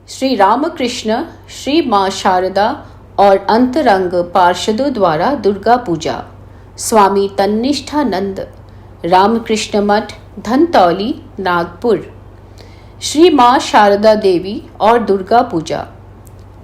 श्री रामकृष्ण, श्री माँ शारदा और अंतरंग पार्षदों द्वारा दुर्गा पूजा। स्वामी तन्निष्ठानंद, रामकृष्ण मठ, धनतौली, नागपुर। श्री माँ शारदा देवी और दुर्गा पूजा।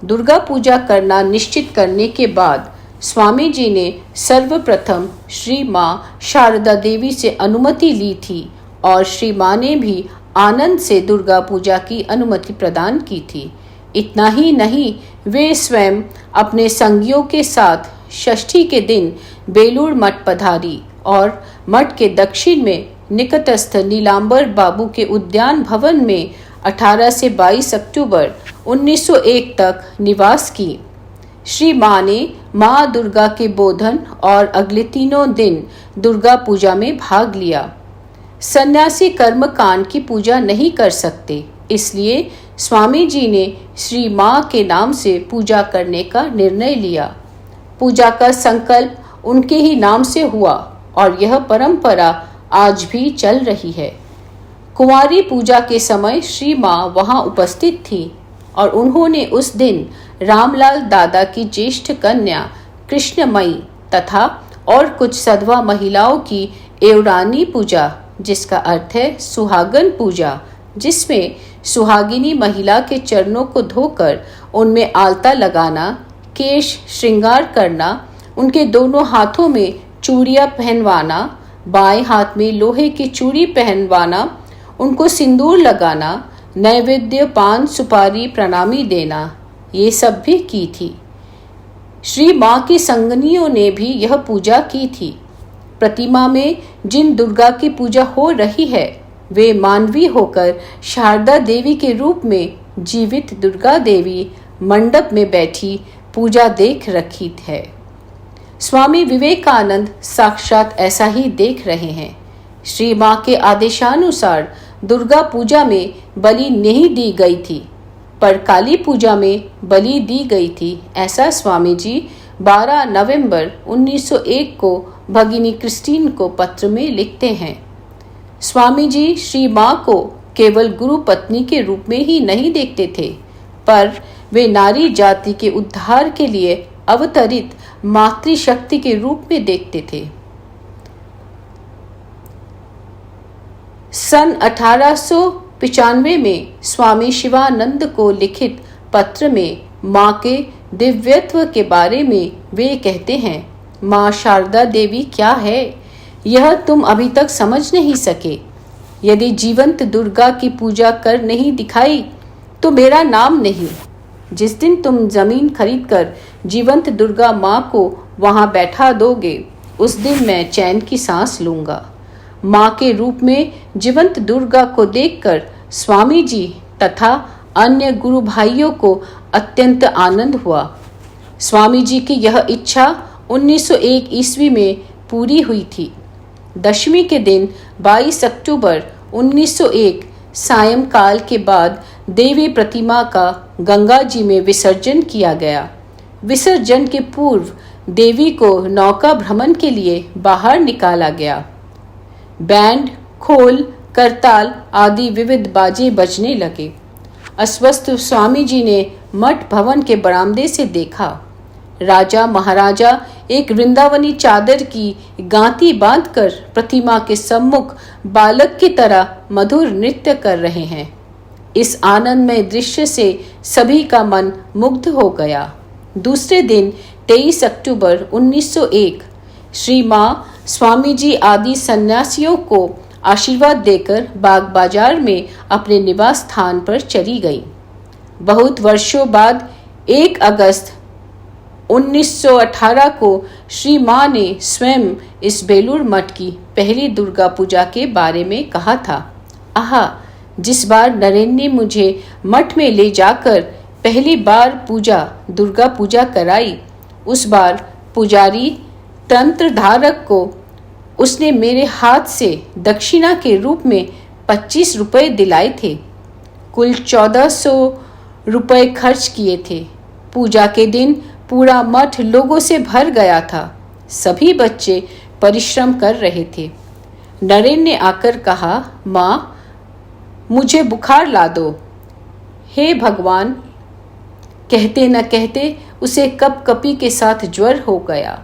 दुर्गा पूजा करना निश्चित करने के बाद स्वामी जी ने सर्वप्रथम श्री माँ शारदा देवी से अनुमति ली थी और श्री माँ ने भी आनंद से दुर्गा पूजा की अनुमति प्रदान की थी। इतना ही नहीं, वे स्वयं अपने संगियों के साथ षष्ठी के दिन बेलूर मठ पधारी और मठ के दक्षिण में निकटस्थ नीलांबर बाबू के उद्यान भवन में 18 से 22 अक्टूबर 1901 तक निवास की। श्री माँ ने माँ दुर्गा के बोधन और अगले तीनों दिन दुर्गा पूजा में भाग लिया। सन्यासी कर्मकांड की पूजा नहीं कर सकते, इसलिए स्वामी जी ने श्री माँ के नाम से पूजा करने का निर्णय लिया। पूजा का संकल्प उनके ही नाम से हुआ और यह परंपरा आज भी चल रही है। कुंवारी पूजा के समय श्री माँ वहाँ उपस्थित थी और उन्होंने उस दिन रामलाल दादा की ज्येष्ठ कन्या कृष्णमयी तथा और कुछ सधवा महिलाओं की एवरानी पूजा, जिसका अर्थ है सुहागन पूजा, जिसमें सुहागिनी महिला के चरणों को धोकर उनमें आलता लगाना, केश श्रृंगार करना, उनके दोनों हाथों में चूड़ियाँ पहनवाना, बाएं हाथ में लोहे की चूड़ी पहनवाना, उनको सिंदूर लगाना, नैवेद्य पान सुपारी प्रणामी देना, ये सब भी की थी। श्री माँ की संगनियों ने भी यह पूजा की थी। प्रतिमा में जिन दुर्गा की पूजा हो रही है वे मानवी होकर शारदा देवी के रूप में जीवित दुर्गा देवी मंडप में बैठी पूजा देख रखी है। स्वामी विवेकानंद साक्षात ऐसा ही देख रहे हैं। श्री माँ के आदेशानुसार दुर्गा पूजा में बलि नहीं दी गई थी, पर काली पूजा में बलि दी गई थी, ऐसा स्वामी जी 12 नवंबर 1901 को भगिनी क्रिस्टीन को पत्र में लिखते हैं। स्वामी जी श्री माँ को केवल गुरु पत्नी के रूप में ही नहीं देखते थे, पर वे नारी जाति के उद्धार के लिए अवतरित मातृशक्ति के रूप में देखते थे। सन 1895 में स्वामी शिवानंद को लिखित पत्र में माँ के दिव्यत्व के बारे में वे कहते हैं, माँ शारदा देवी क्या है यह तुम अभी तक समझ नहीं सके। यदि जीवंत दुर्गा की पूजा कर नहीं दिखाई तो मेरा नाम नहीं। जिस दिन तुम जमीन खरीदकर जीवंत दुर्गा माँ को वहाँ बैठा दोगे, उस दिन मैं चैन की सांस लूँगा। माँ के रूप में जीवंत दुर्गा को देखकर स्वामी जी तथा अन्य गुरु भाइयों को अत्यंत आनंद हुआ। स्वामी जी की यह इच्छा 1901 ईस्वी में पूरी हुई थी। दशमी के दिन 22 अक्टूबर 1901 सायंकाल के बाद देवी प्रतिमा का गंगा जी में विसर्जन किया गया। विसर्जन के पूर्व देवी को नौका भ्रमण के लिए बाहर निकाला गया। बैंड, खोल, करताल आदि विविध बाजे बजने लगे। अस्वस्थ स्वामी जी ने मठ भवन के बरामदे से देखा। राजा महाराजा एक वृंदावनी चादर की गांती बांधकर प्रतिमा के सम्मुख बालक की तरह मधुर नृत्य कर रहे हैं। इस आनंदमय दृश्य से सभी का मन मुग्ध हो गया। दूसरे दिन 23 अक्टूबर 1901 श्री माँ स्वामी जी आदि सन्यासियों को आशीर्वाद देकर बाग बाजार में अपने निवास स्थान पर चली गई। बहुत वर्षों बाद 1 अगस्त 1918 को श्री माँ ने स्वयं इस बेलूर मठ की पहली दुर्गा पूजा के बारे में कहा था। आहा, जिस बार नरेंद्र ने मुझे मठ में ले जाकर पहली बार दुर्गा पूजा कराई, उस बार पुजारी तंत्रधारक को उसने मेरे हाथ से दक्षिणा के रूप में 25 रुपए दिलाए थे। कुल 1400 रुपए खर्च किए थे। पूजा के दिन पूरा मठ लोगों से भर गया था। सभी बच्चे परिश्रम कर रहे थे। नरेन ने आकर कहा, माँ मुझे बुखार ला दो। हे भगवान, कहते न कहते उसे कपकपी के साथ ज्वर हो गया।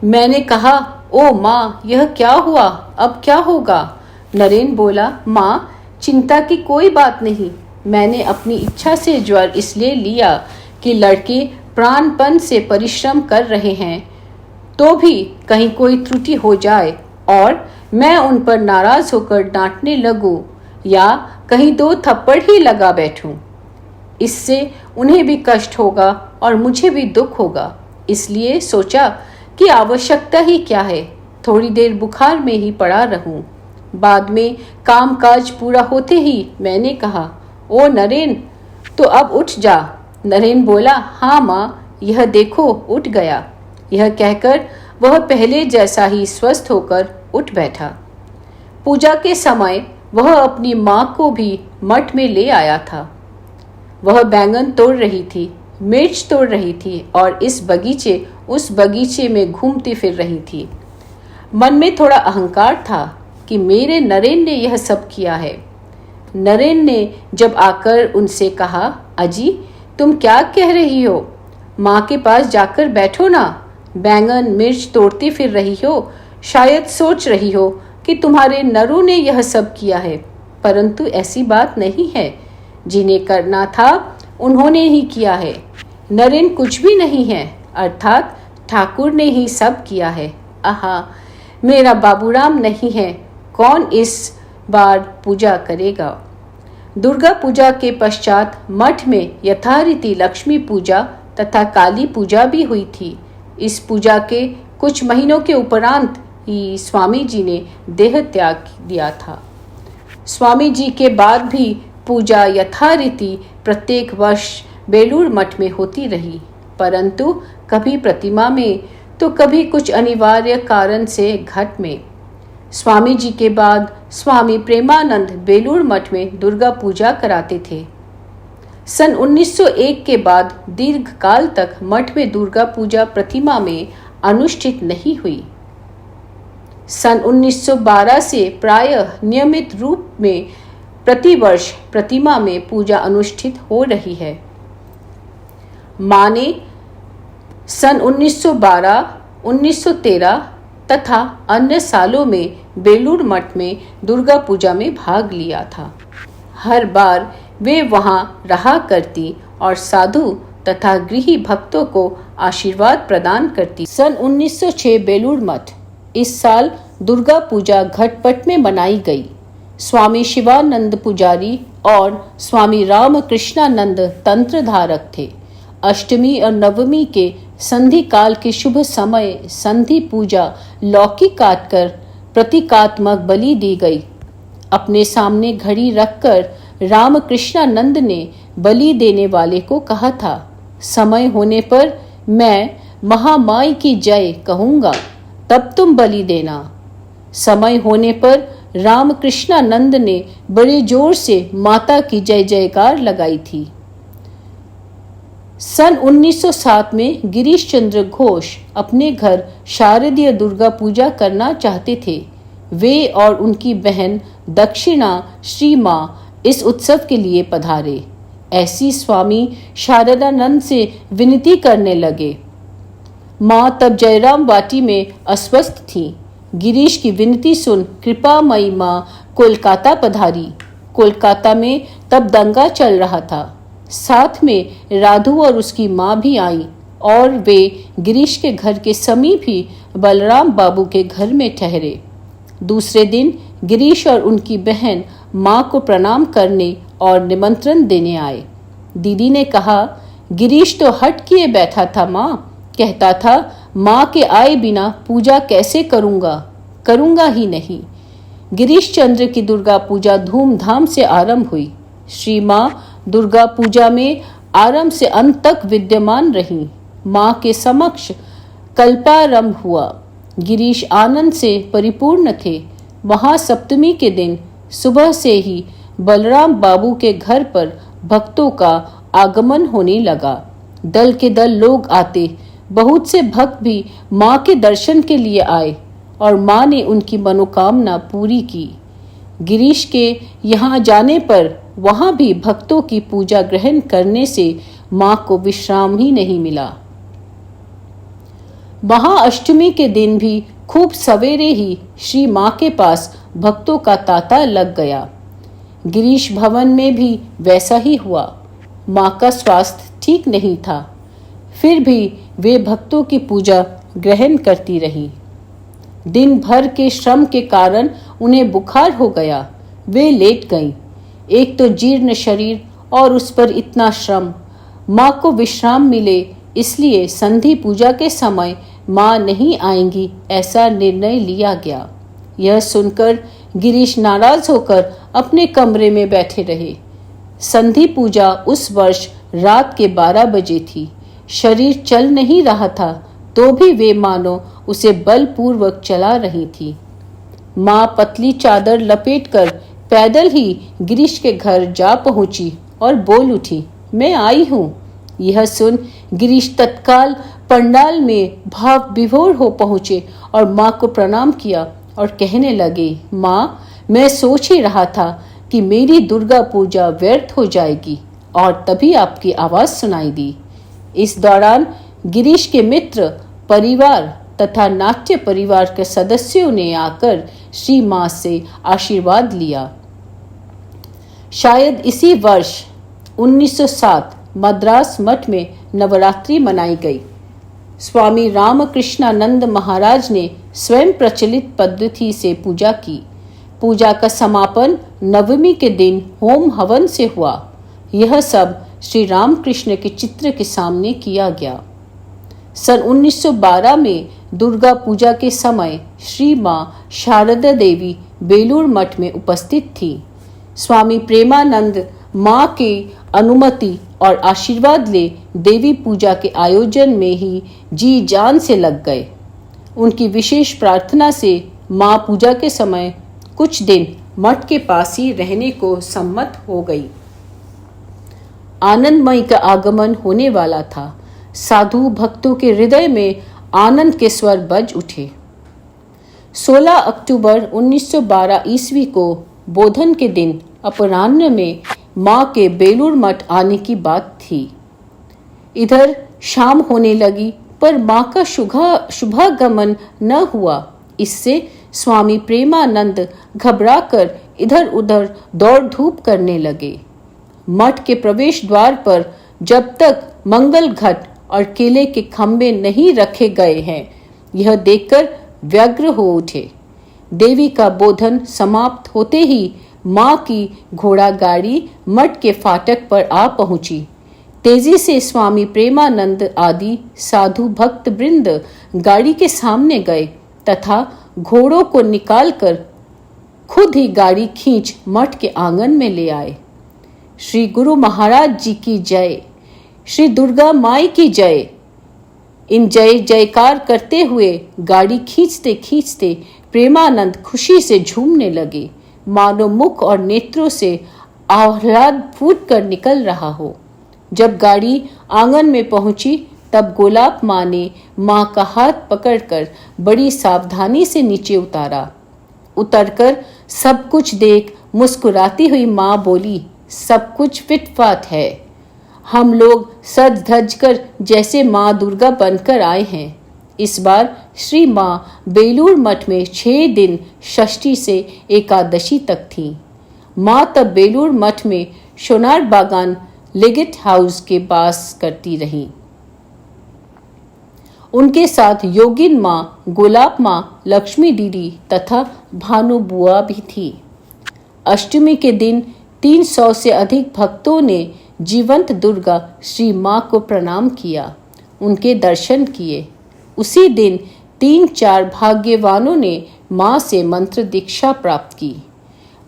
मैंने कहा, ओ माँ, यह क्या हुआ, अब क्या होगा? नरेन बोला, माँ, चिंता की कोई बात नहीं। मैंने अपनी इच्छा से ज्वर इसलिए लिया कि लड़के प्राणपण से परिश्रम कर रहे हैं, तो भी कहीं कोई त्रुटि हो जाए और मैं उन पर नाराज होकर डांटने लगूं या कहीं 2 थप्पड़ ही लगा बैठूं। इससे उन्हें भी कष्ट होगा और मुझे भी दुख होगा। इसलिए सोचा कि आवश्यकता ही क्या है, थोड़ी देर बुखार में ही पड़ा रहूं। बाद में कामकाज पूरा होते ही मैंने कहा, ओ नरेन, तो अब उठ जा। नरेन बोला, हाँ माँ, यह देखो उठ गया। यह कहकर वह पहले जैसा ही स्वस्थ होकर उठ बैठा। पूजा के समय वह अपनी माँ को भी मठ में ले आया था। वह बैंगन तोड़ रही थी, मिर्च तोड़ रही थी और इस बगीचे उस बगीचे में घूमती फिर रही थी। मन में थोड़ा अहंकार था कि मेरे नरेन ने यह सब किया है। नरेन ने जब आकर उनसे कहा, अजी, तुम क्या कह रही हो? माँ के पास जाकर बैठो ना। बैंगन मिर्च तोड़ती फिर रही हो, शायद सोच रही हो कि तुम्हारे नरू ने यह सब किया है, परंतु ऐसी बात नहीं है। जिन्हें करना था उन्होंने ही किया है। नरेन कुछ भी नहीं है, अर्थात ठाकुर ने ही सब किया है। आहा, मेरा बाबूराम नहीं है, कौन इस बार पूजा करेगा? दुर्गा पूजा के पश्चात मठ में यथारीति लक्ष्मी पूजा तथा काली पूजा भी हुई थी। इस पूजा के कुछ महीनों के उपरांत ही स्वामी जी ने देह त्याग दिया था। स्वामी जी के बाद भी पूजा यथारीति प्रत्येक वर्ष बेलूर मठ में होती रही, परंतु कभी प्रतिमा में तो कभी कुछ अनिवार्य कारण से घट में। स्वामी जी के बाद स्वामी प्रेमानंद बेलूर मठ में दुर्गा पूजा कराते थे। सन 1901 के बाद दीर्घ काल तक मठ में दुर्गा पूजा प्रतिमा में अनुष्ठित नहीं हुई। सन 1912 से प्रायः नियमित रूप में प्रतिवर्ष प्रतिमा में पूजा अनुष्ठित हो रही है। मां ने सन 1912, 1913 तथा अन्य सालों में बेलूर मठ में दुर्गा पूजा में भाग लिया था। हर बार वे वहां रहा करती और साधु तथा गृही भक्तों को आशीर्वाद प्रदान करती। सन 1906 बेलूर मठ। इस साल दुर्गा पूजा घटपट में मनाई गई। स्वामी शिवानंद पुजारी और स्वामी रामकृष्णानंद तंत्रधारक थे। अष्टमी और नवमी के संधि काल के शुभ समय संधि पूजा लौकी काटकर प्रतीकात्मक बलि दी गई। अपने सामने घड़ी रखकर रामकृष्णानंद ने बलि देने वाले को कहा था, समय होने पर मैं महामाई की जय कहूँगा, तब तुम बलि देना। समय होने पर रामकृष्णानंद ने बड़े जोर से माता की जय जयकार लगाई थी। सन 1907 में गिरीश चंद्र घोष अपने घर शारदीय दुर्गा पूजा करना चाहते थे। वे और उनकी बहन दक्षिणा श्री माँ इस उत्सव के लिए पधारे। ऐसी स्वामी शारदानंद से विनती करने लगे। माँ तब जयराम वाटी में अस्वस्थ थीं। गिरीश की विनती सुन कृपामयी माँ कोलकाता पधारी। कोलकाता में तब दंगा चल रहा था। साथ में राधु और उसकी माँ भी आई और वे गिरीश के घर के समीप ही बलराम बाबू के घर में ठहरे। दूसरे दिन गिरीश और उनकी बहन माँ को प्रणाम करने और निमंत्रण देने आए। दीदी ने कहा, गिरीश तो हट किए बैठा था माँ, कहता था माँ के आए बिना पूजा कैसे करूँगा ही नहीं। गिरीश चंद्र की दुर्गा पूजा धूमधाम से आरंभ हुई। श्री माँ दुर्गा पूजा में आरंभ से अंत तक विद्यमान रहीं। माँ के समक्ष कल्पारंभ हुआ। गिरीश आनंद से परिपूर्ण थे। महासप्तमी के दिन सुबह से ही बलराम बाबू के घर पर भक्तों का आगमन होने लगा। दल के दल लोग आते। बहुत से भक्त भी माँ के दर्शन के लिए आए और माँ ने उनकी मनोकामना पूरी की। गिरीश के यहाँ जाने पर वहां भी भक्तों की पूजा ग्रहण करने से मां को विश्राम ही नहीं मिला। महाअष्टमी के दिन भी खूब सवेरे ही श्री मां के पास भक्तों का तांता लग गया। गिरीश भवन में भी वैसा ही हुआ। मां का स्वास्थ्य ठीक नहीं था, फिर भी वे भक्तों की पूजा ग्रहण करती रहीं। दिन भर के श्रम के कारण उन्हें बुखार हो गया। वे लेट गईं। एक तो जीर्ण शरीर और उस पर इतना श्रम। मां को विश्राम मिले, इसलिए संधि पूजा के समय मां नहीं आएंगी ऐसा निर्णय लिया गया। यह सुनकर गिरीश नाराज होकर अपने कमरे में बैठे रहे। संधि पूजा उस वर्ष रात के 12 बजे थी। शरीर चल नहीं रहा था, तो भी वे मानो उसे बलपूर्वक चला रही थी। मां पतली चादर लपेटकर पैदल ही गिरीश के घर जा पहुंची और बोल उठी, मैं आई हूं। यह सुन गिरीश तत्काल पंडाल में भाव विभोर हो पहुंचे और मां को प्रणाम किया और कहने लगे, मां, मैं सोच ही रहा था कि मेरी दुर्गा पूजा व्यर्थ हो जाएगी और तभी आपकी आवाज सुनाई दी। इस दौरान गिरीश के मित्र, परिवार तथा नाट्य परिवार के सदस्यों ने आकर श्री मां से आशीर्वाद लिया। शायद इसी वर्ष 1907 मद्रास मठ में नवरात्रि मनाई गई। स्वामी रामकृष्णानंद महाराज ने स्वयं प्रचलित पद्धति से पूजा की। पूजा का समापन नवमी के दिन होम हवन से हुआ। यह सब श्री रामकृष्ण के चित्र के सामने किया गया। सन 1912 में दुर्गा पूजा के समय श्री मां शारदा देवी बेलूर मठ में उपस्थित थी। स्वामी प्रेमानंद मां के अनुमति और आशीर्वाद ले देवी पूजा के आयोजन में ही जी जान से लग गए। उनकी विशेष प्रार्थना से मां पूजा के समय कुछ दिन मठ के पास ही रहने को सम्मत हो गई। आनंदमयी का आगमन होने वाला था। साधु भक्तों के हृदय में आनंद के स्वर बज उठे। 16 अक्टूबर 1912 ईस्वी को बोधन के दिन अपराह्न में मां के बेलूर मठ आने की बात थी। इधर शाम होने लगी पर मां का शुभागमन न हुआ। इससे स्वामी प्रेमानंद घबराकर इधर उधर दौड़ धूप करने लगे। मठ के प्रवेश द्वार पर जब तक मंगल घट और केले के खंभे नहीं रखे गए हैं, यह देखकर व्यग्र हो उठे। देवी का बोधन समाप्त होते ही मां की घोड़ा गाड़ी मठ के फाटक पर आ पहुंची। तेजी से स्वामी प्रेमानंद आदि साधु भक्त वृंद गाड़ी के सामने गए तथा घोड़ों को निकालकर खुद ही गाड़ी खींच मठ के आंगन में ले आए। श्री गुरु महाराज जी की जय, श्री दुर्गा माई की जय। इन जय जयकार करते हुए गाड़ी खींचते खींचते प्रेमानंद खुशी से झूमने लगे, मानो मुख और नेत्रों से आह्लाद फूट कर निकल रहा हो। जब गाड़ी आंगन में पहुंची तब गोलाब माँ ने माँ का हाथ पकड़कर बड़ी सावधानी से नीचे उतारा। उतरकर सब कुछ देख मुस्कुराती हुई माँ बोली, सब कुछ फिटफाट है। हम लोग सज धज कर जैसे माँ दुर्गा बनकर आए हैं। इस बार श्री माँ बेलूर मठ में 6 दिन षष्ठी से एकादशी तक थी। माँ तब बेलूर मठ में सोनार बागान लिगेट हाउस के पास करती रही। उनके साथ योगिन माँ, गुलाब माँ, लक्ष्मी दीदी तथा भानु बुआ भी थी। अष्टमी के दिन 300 से अधिक भक्तों ने जीवंत दुर्गा श्री माँ को प्रणाम किया, उनके दर्शन किए। उसी दिन 3-4 भाग्यवानों ने माँ से मंत्र दीक्षा प्राप्त की।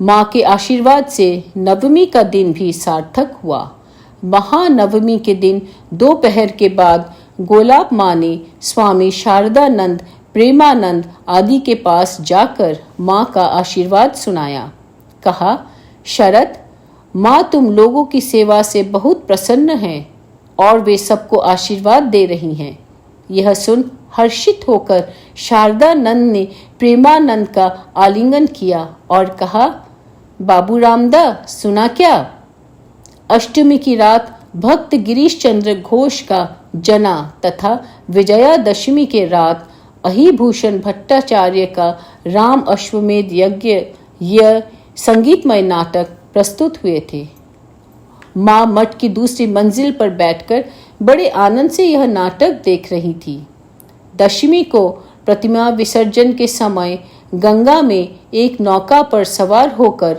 माँ के आशीर्वाद से नवमी का दिन भी सार्थक हुआ। महानवमी के दिन दोपहर के बाद गोलाब माँ ने स्वामी शारदानंद, प्रेमानंद आदि के पास जाकर माँ का आशीर्वाद सुनाया। कहा, शरद, माँ तुम लोगों की सेवा से बहुत प्रसन्न हैं और वे सबको आशीर्वाद दे रही हैं। यह सुन हर्षित होकर शारदानंद ने प्रेमानंद का आलिंगन किया और कहा, बाबू रामदा, सुना क्या? अष्टमी की रात भक्त गिरीश चंद्र घोष का जना तथा विजयादशमी के रात अहिभूषण भट्टाचार्य का राम अश्वमेध यज्ञ यह संगीतमय नाटक प्रस्तुत हुए थे। माँ मठ की दूसरी मंजिल पर बैठकर बड़े आनंद से यह नाटक देख रही थी। दशमी को प्रतिमा विसर्जन के समय गंगा में एक नौका पर सवार होकर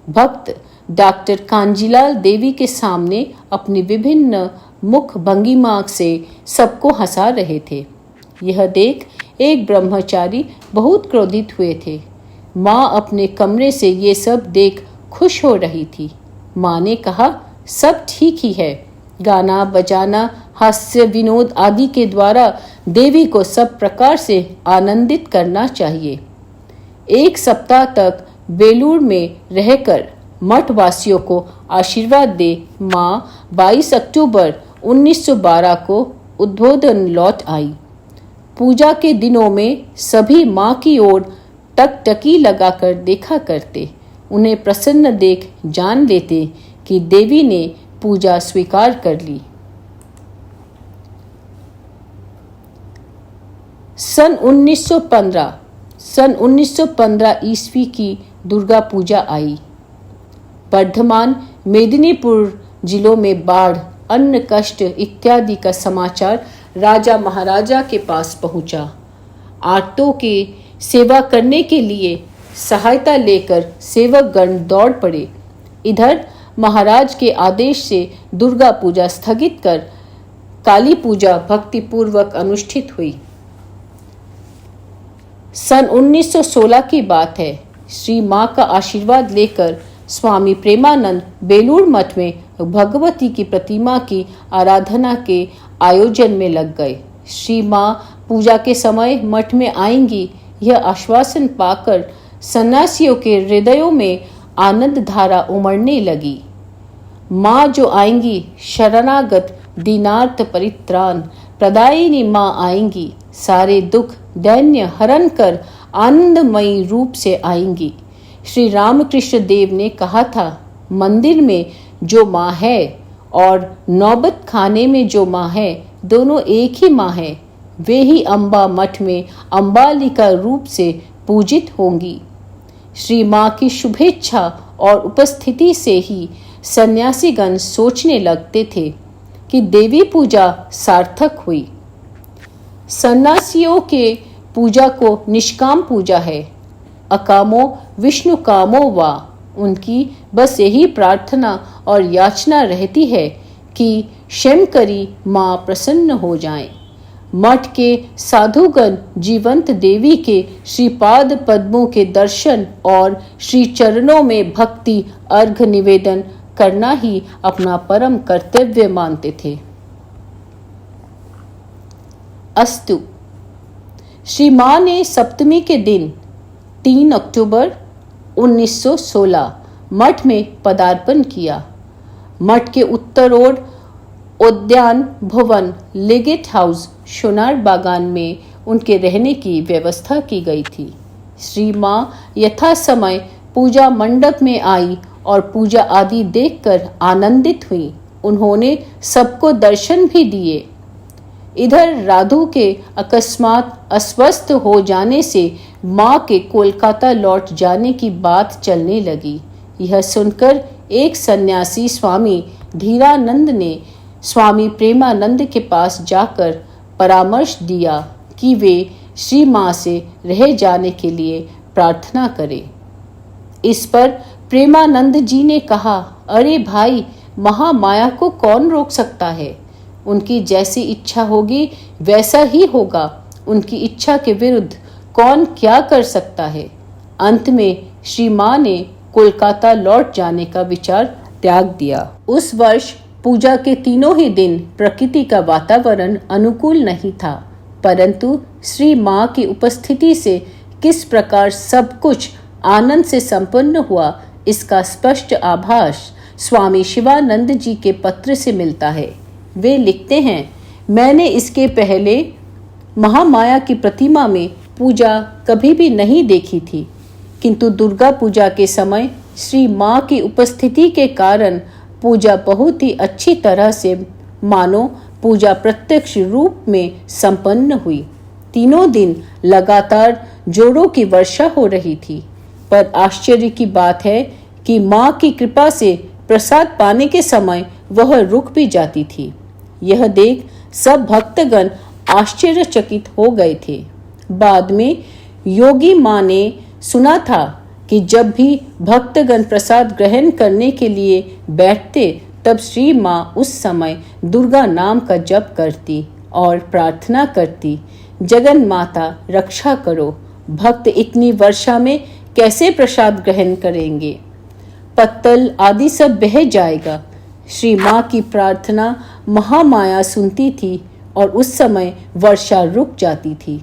भक्त डॉक्टर कांजीलाल देवी के सामने अपनी विभिन्न मुख भंगिमा से सबको हंसा रहे थे। यह देख एक ब्रह्मचारी बहुत क्रोधित हुए थे। माँ अपने कमरे से ये सब देख खुश हो रही थी। माँ ने कहा, सब ठीक ही है। गाना बजाना हास्य विनोद आदि के द्वारा देवी को सब प्रकार से आनंदित करना चाहिए। एक सप्ताह तक बेलूर में रहकर मठ वासियों को आशीर्वाद दे माँ 22 अक्टूबर 1912 को उद्बोधन लौट आई। पूजा के दिनों में सभी माँ की ओर टकटकी लगाकर देखा करते। उन्हें प्रसन्न देख जान लेते कि देवी ने पूजा स्वीकार कर ली। सन 1915 ईस्वी की दुर्गा पूजा आई। वर्धमान मेदिनीपुर जिलों में बाढ़, अन्न कष्ट इत्यादि का समाचार राजा महाराजा के पास पहुंचा। आर्तों की सेवा करने के लिए सहायता लेकर सेवकगण दौड़ पड़े। इधर महाराज के आदेश से दुर्गा पूजा स्थगित कर काली पूजा भक्तिपूर्वक अनुष्ठित हुई। सन 1916 की बात है। श्री माँ का आशीर्वाद लेकर स्वामी प्रेमानंद बेलूर मठ में भगवती की प्रतिमा की आराधना के आयोजन में लग गए। श्री माँ पूजा के समय मठ में आएंगी, यह आश्वासन पाकर सन्यासियों के हृदयों में आनंद धारा उमड़ने लगी। माँ जो आएंगी शरणागत दीनार्थ परित्राण प्रदायिनी माँ आएंगी, सारे दुख दैन्य हरण कर आनंदमयी रूप से आएंगी। श्री रामकृष्ण देव ने कहा था, मंदिर में जो माँ है और नौबत खाने में जो माँ है, दोनों एक ही माँ है। वे ही अम्बा मठ में अम्बालिका रूप से पूजित होंगी। श्री माँ की शुभेच्छा और उपस्थिति से ही सन्यासीगण सोचने लगते थे कि देवी पूजा सार्थक हुई। सन्यासियों के पूजा को निष्काम पूजा है। अकामो विष्णु कामो वा। उनकी बस यही प्रार्थना और याचना रहती है कि क्षमकरी माँ प्रसन्न हो जाएं। मठ के साधुगण जीवंत देवी के श्रीपाद पद्मों के दर्शन और श्री चरणों में भक्ति अर्घ निवेदन करना ही अपना परम कर्तव्य मानते थे। अस्तु। श्री माँ ने सप्तमी के दिन 3 अक्टूबर 1916 मठ में पदार्पण किया। मठ के उत्तर ओर उद्यान भवन लेगेट हाउस सोनार बागान में उनके रहने की व्यवस्था की गई थी। श्री माँ यथा समय पूजा मंडप में आई और पूजा आदि देखकर आनंदित हुई। उन्होंने सबको दर्शन भी दिए। इधर राधु के अकस्मात अस्वस्थ हो जाने से माँ के कोलकाता लौट जाने की बात चलने लगी। यह सुनकर एक सन्यासी स्वामी धीरानंद ने स्वामी प्रेमानंद के पास जाकर परामर्श दिया कि वे श्री माँ से रह जाने के लिए प्रार्थना करें। इस पर प्रेमानंद जी ने कहा, अरे भाई, महामाया को कौन रोक सकता है? उनकी जैसी इच्छा होगी वैसा ही होगा। उनकी इच्छा के विरुद्ध कौन क्या कर सकता है? अंत में श्री माँ ने कोलकाता लौट जाने का विचार त्याग दिया। उस वर्ष पूजा के तीनों ही दिन प्रकृति का वातावरण अनुकूल नहीं था, परंतु श्री माँ की उपस्थिति से किस प्रकार सब कुछ आनंद से संपन्न हुआ, इसका स्पष्ट आभास स्वामी शिवानंद जी के पत्र से मिलता है। वे लिखते हैं, मैंने इसके पहले महामाया की प्रतिमा में पूजा कभी भी नहीं देखी थी, किंतु दुर्गा पूजा के समय श्री माँ की उपस्थिति के कारण पूजा बहुत ही अच्छी तरह से मानो पूजा प्रत्यक्ष रूप में संपन्न हुई। तीनों दिन लगातार जोरों की वर्षा हो रही थी, पर आश्चर्य की बात है कि माँ की कृपा से प्रसाद पाने के समय वह रुक भी जाती थी। यह देख सब भक्तगण आश्चर्यचकित हो गए थे। बाद में योगी माँ ने सुना था कि जब भी भक्तगण प्रसाद ग्रहण करने के लिए बैठते तब श्री माँ उस समय दुर्गा नाम का जप करती और प्रार्थना करती, जगन माता रक्षा करो, भक्त इतनी वर्षा में कैसे प्रसाद ग्रहण करेंगे, पत्तल आदि सब बह जाएगा। श्री माँ की प्रार्थना महामाया सुनती थी और उस समय वर्षा रुक जाती थी।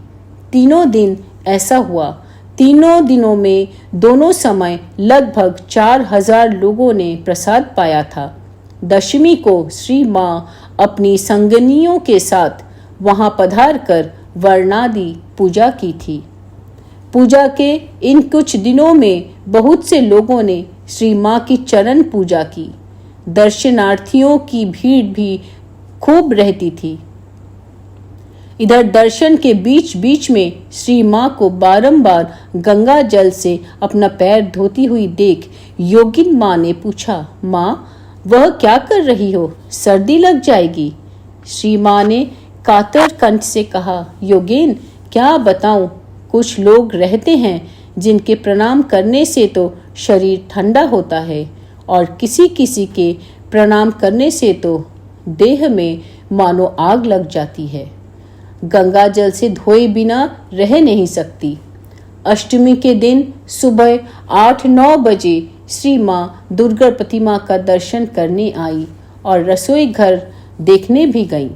तीनों दिन ऐसा हुआ। तीनों दिनों में दोनों समय लगभग 4000 लोगों ने प्रसाद पाया था। दशमी को श्री माँ अपनी संगनियों के साथ वहाँ पधार कर वर्णादि पूजा की थी। पूजा के इन कुछ दिनों में बहुत से लोगों ने श्री माँ की चरण पूजा की। दर्शनार्थियों की भीड़ भी खूब रहती थी। इधर दर्शन के बीच बीच में श्री माँ को बारंबार गंगा जल से अपना पैर धोती हुई देख योगिन माँ ने पूछा, माँ वह क्या कर रही हो, सर्दी लग जाएगी। श्री माँ ने कातर कंठ से कहा, योगेन क्या बताऊं, कुछ लोग रहते हैं जिनके प्रणाम करने से तो शरीर ठंडा होता है और किसी किसी के प्रणाम करने से तो देह में मानो आग लग जाती है। गंगा जल से धोए बिना रह नहीं सकती। अष्टमी के दिन सुबह 8-9 बजे श्री माँ दुर्गा प्रतिमा का दर्शन करने आई और रसोई घर देखने भी गईं।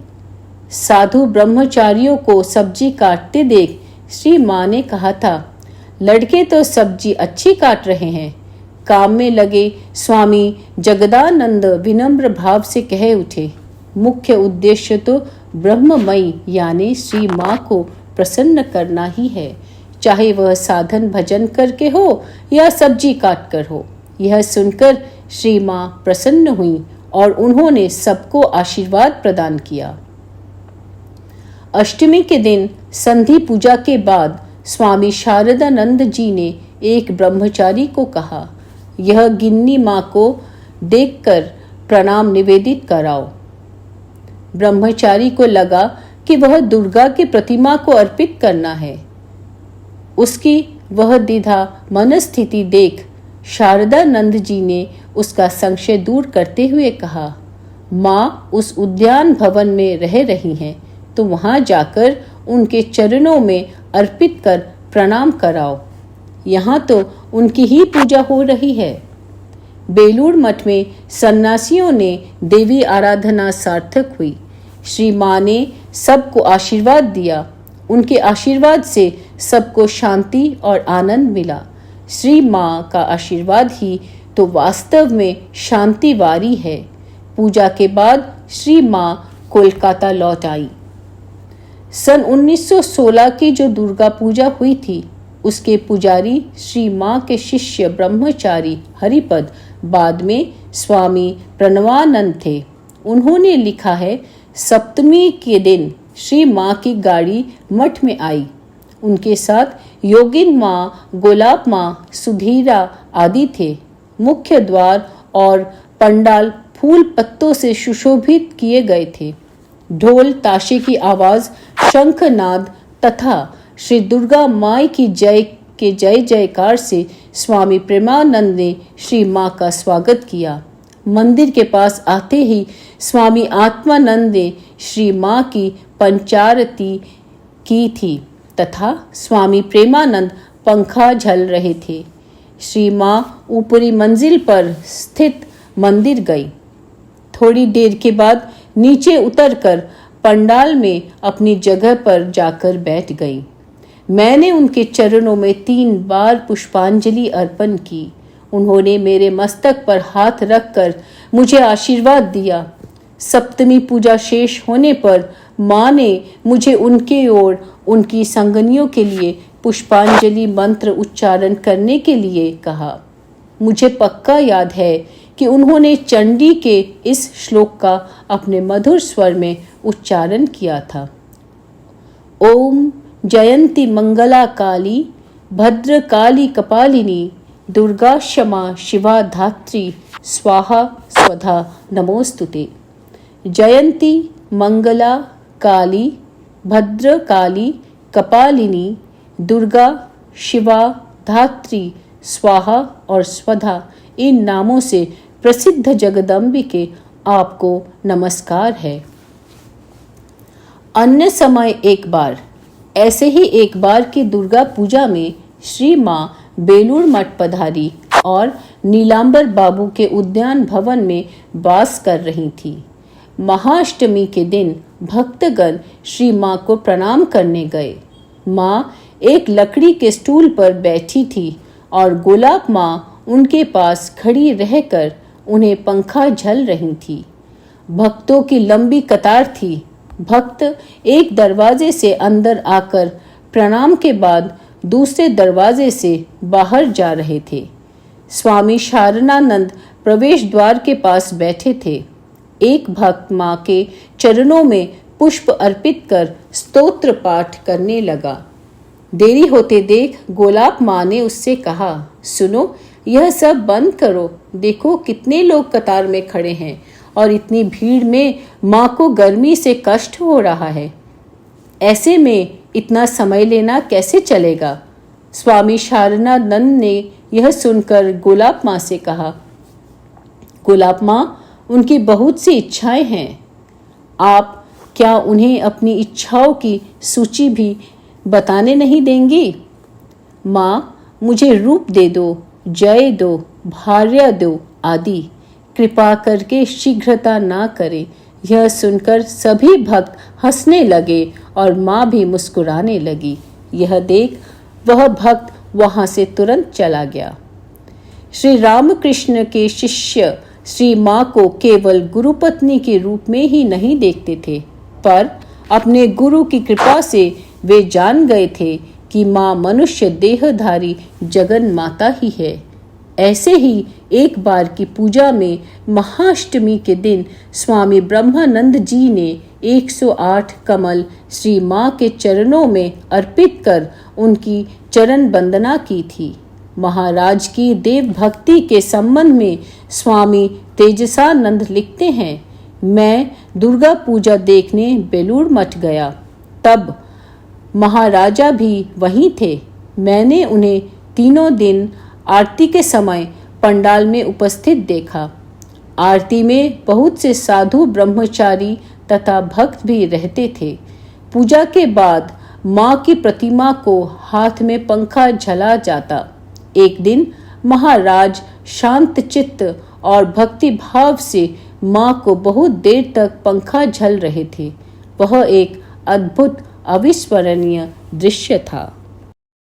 साधु ब्रह्मचारियों को सब्जी काटते देख श्री माँ ने कहा था, लड़के तो सब्जी अच्छी काट रहे हैं। काम में लगे स्वामी जगदानंद विनम्र भाव से कह उठे, मुख्य उद्देश्य तो ब्रह्ममयी यानी श्री माँ को प्रसन्न करना ही है, चाहे वह साधन भजन करके हो या सब्जी काट कर हो। यह सुनकर श्री माँ प्रसन्न हुई और उन्होंने सबको आशीर्वाद प्रदान किया। अष्टमी के दिन संधि पूजा के बाद स्वामी शारदानंद जी ने एक ब्रह्मचारी को कहा, यह गिन्नी माँ को देखकर प्रणाम निवेदित कराओ। ब्रह्मचारी को लगा कि वह दुर्गा की प्रतिमा को अर्पित करना है। उसकी वह द्विधा मनस्थिति देख शारदानंद जी ने उसका संशय दूर करते हुए कहा, माँ उस उद्यान भवन में रह रही हैं, तो वहां जाकर उनके चरणों में अर्पित कर प्रणाम कराओ। यहाँ तो उनकी ही पूजा हो रही है। बेलूर मठ में सन्यासियों ने देवी आराधना सार्थक हुई। श्री माँ ने सबको आशीर्वाद दिया। उनके आशीर्वाद से सबको शांति और आनंद मिला। श्री माँ का आशीर्वाद ही तो वास्तव में शांतिवारी है। पूजा के बाद श्री माँ कोलकाता लौट आई। सन 1916 की जो दुर्गा पूजा हुई थी, उसके पुजारी श्री माँ के शिष्य ब्रह्मचारी हरिपद बाद में स्वामी प्रणवानंद थे। उन्होंने लिखा है, सप्तमी के दिन श्री माँ की गाड़ी मठ में आई। उनके साथ योगिन माँ, गोलाब माँ, सुधीरा आदि थे। मुख्य द्वार और पंडाल फूल पत्तों से सुशोभित किए गए थे। ढोल ताशे की आवाज, शंखनाद तथा श्री दुर्गा माई की जय के जय जयकार से स्वामी प्रेमानंद ने श्री माँ का स्वागत किया। मंदिर के पास आते ही स्वामी आत्मानंद ने श्री माँ की पंचारती की थी तथा स्वामी प्रेमानंद पंखा झल रहे थे। श्री माँ ऊपरी मंजिल पर स्थित मंदिर गई। थोड़ी देर के बाद नीचे उतरकर पंडाल में अपनी जगह पर जाकर बैठ गई। मैंने उनके चरणों में 3 बार पुष्पांजलि अर्पण की। उन्होंने मेरे मस्तक पर हाथ रखकर मुझे आशीर्वाद दिया। सप्तमी पूजा शेष होने पर माँ ने मुझे उनके और उनकी संगनियों के लिए पुष्पांजलि मंत्र उच्चारण करने के लिए कहा। मुझे पक्का याद है कि उन्होंने चंडी के इस श्लोक का अपने मधुर स्वर में उच्चारण किया था। ओम जयंती मंगला काली भद्र काली कपालिनी दुर्गा क्षमा शिवा धात्री स्वाहा स्वधा नमोस्तुते। जयंती मंगला काली भद्र काली कपालिनी दुर्गा शिवा धात्री स्वाहा और स्वधा, इन नामों से प्रसिद्ध जगदम्बिके आपको नमस्कार है। अन्य समय एक बार, ऐसे ही एक बार की दुर्गा पूजा में श्री माँ बेलूर मठ पधारी और नीलांबर बाबू के उद्यान भवन में वास कर रही थी। महाअष्टमी के दिन भक्तगण श्री माँ को प्रणाम करने गए। माँ एक लकड़ी के स्टूल पर बैठी थी और गोलाब माँ उनके पास खड़ी रहकर उन्हें पंखा झल रही थी। भक्तों की लंबी कतार थी। भक्त एक दरवाजे से अंदर आकर प्रणाम के बाद दूसरे दरवाजे से बाहर जा रहे थे। स्वामी शारनानंद प्रवेश द्वार के पास बैठे थे। एक भक्त माँ के चरणों में पुष्प अर्पित कर स्तोत्र पाठ करने लगा। देरी होते देख गोलाब माँ ने उससे कहा, सुनो, यह सब बंद करो। देखो कितने लोग कतार में खड़े हैं और इतनी भीड़ में माँ को गर्मी से कष्ट हो रहा है। ऐसे में इतना समय लेना कैसे चलेगा? स्वामी शारनानंद ने यह सुनकर गोलाब माँ से कहा, गोलाब माँ, उनकी बहुत सी इच्छाएं हैं। आप क्या उन्हें अपनी इच्छाओं की सूची भी बताने नहीं देंगी? माँ, मुझे रूप दे दो, जय दो, भार्या दो आदि। कृपा करके शीघ्रता ना करें। यह सुनकर सभी भक्त हंसने लगे और माँ भी मुस्कुराने लगी। यह देख वह भक्त वहां से तुरंत चला गया। श्री रामकृष्ण के शिष्य श्री माँ को केवल गुरुपत्नी के रूप में ही नहीं देखते थे, पर अपने गुरु की कृपा से वे जान गए थे कि माँ मनुष्य देहधारी जगन माता ही है। ऐसे ही एक बार की पूजा में महाअष्टमी के दिन स्वामी ब्रह्मानंद जी ने 108 कमल श्री माँ के चरणों में अर्पित कर उनकी चरण वंदना की थी। महाराज की देव भक्ति के संबंध में स्वामी तेजसानंद लिखते हैं, मैं दुर्गा पूजा देखने बेलूर मठ गया, तब महाराजा भी वहीं थे। मैंने उन्हें तीनों दिन आरती के समय पंडाल में उपस्थित देखा। आरती में बहुत से साधु ब्रह्मचारी तथा भक्त भी रहते थे। पूजा के बाद माँ की प्रतिमा को हाथ में पंखा झला जाता। एक दिन महाराज शांत चित्त और भक्ति भाव से माँ को बहुत देर तक पंखा झल रहे थे। वह एक अद्भुत अविस्मरणीय दृश्य था।